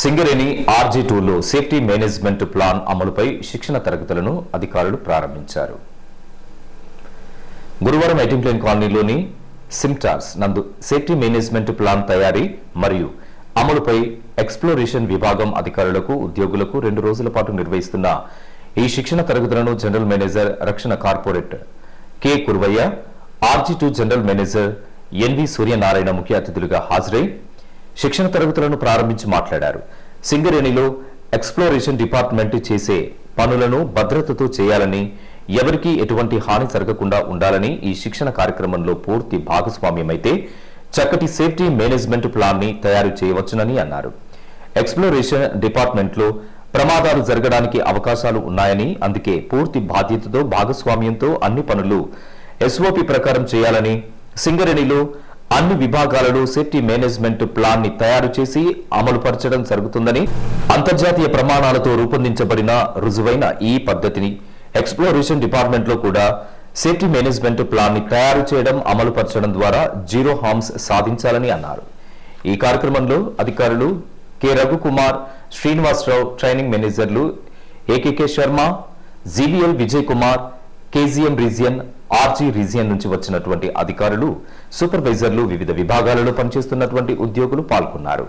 Singareni RG2లో safety management plan అమలుపై శిక్షణ తరగతులను అధికారులు ప్రారంభించారు. గురువారం ఐటింప్లేన్ కాలనీలోని సిమ్టార్స్ నందు సేఫ్టీ మేనేజ్మెంట్ ప్లాన్ తయారీ మరియు అమలుపై ఎక్స్ప్లోరేషన్ విభాగం అధికారులకు ఉద్యోగులకు 2 రోజుల పాటు నిర్వహిస్తున్న ఈ శిక్షణ తరగతులను జనరల్ మేనేజర్ రక్షణ corporate K Kurvayya, RG2 general manager NV Suryanarayana ముఖ్య అతిథులుగా హాజరై శిక్షణ తరగతులను ప్రారంభించి మాట్లాడారు. సింగరేణిలో ఎక్స్ప్లోరేషన్ డిపార్ట్మెంట్ చేసే పనులను భద్రతతో చేయాలని, ఎవరికీ ఎటువంటి హాని జరగకుండా ఉండాలని ఈ శిక్షణ కార్యక్రమంలో పూర్తి భాగస్వామ్యమైతే చక్కటి సేఫ్టీ మేనేజ్మెంట్ ప్లాన్ ని తయారు చేయవచ్చునని అన్నారు. ఎక్స్ప్లోరేషన్ డిపార్ట్మెంట్ లో ప్రమాదాలు జరగడానికి అవకాశాలు ఉన్నాయని, అందుకే పూర్తి బాధ్యతతో భాగస్వామ్యంతో అన్ని పనులు SOP ప్రకారం చేయాలని, సింగరేణిలో అన్ని విభాగాలలో సేఫ్టీ మేనేజ్మెంట్ ప్లాన్ ని తయారు చేసి అమలుపరచడం జరుగుతుందని, అంతర్జాతీయ ప్రమాణాలతో రూపొందించబడిన రుజువైన ఈ పద్ధతిని ఎక్స్ప్లోరేషన్ డిపార్ట్మెంట్ లో కూడా సేఫ్టీ మేనేజ్మెంట్ ప్లాన్ ని తయారు చేయడం, అమలుపరచడం ద్వారా జీరో హార్మ్స్ సాధించాలని అన్నారు. ఈ కార్యక్రమంలో అధికారులు కె రఘుకుమార్, శ్రీనివాసరావు, ట్రైనింగ్ మేనేజర్లు AKK Sharma, ZBL Vijay Kumar, KGM region, RG region నుంచి వచ్చినటువంటి అధికారులు, సూపర్వైజర్లు, వివిధ విభాగాలలో పనిచేస్తున్నటువంటి ఉద్యోగులు పాల్గొన్నారు.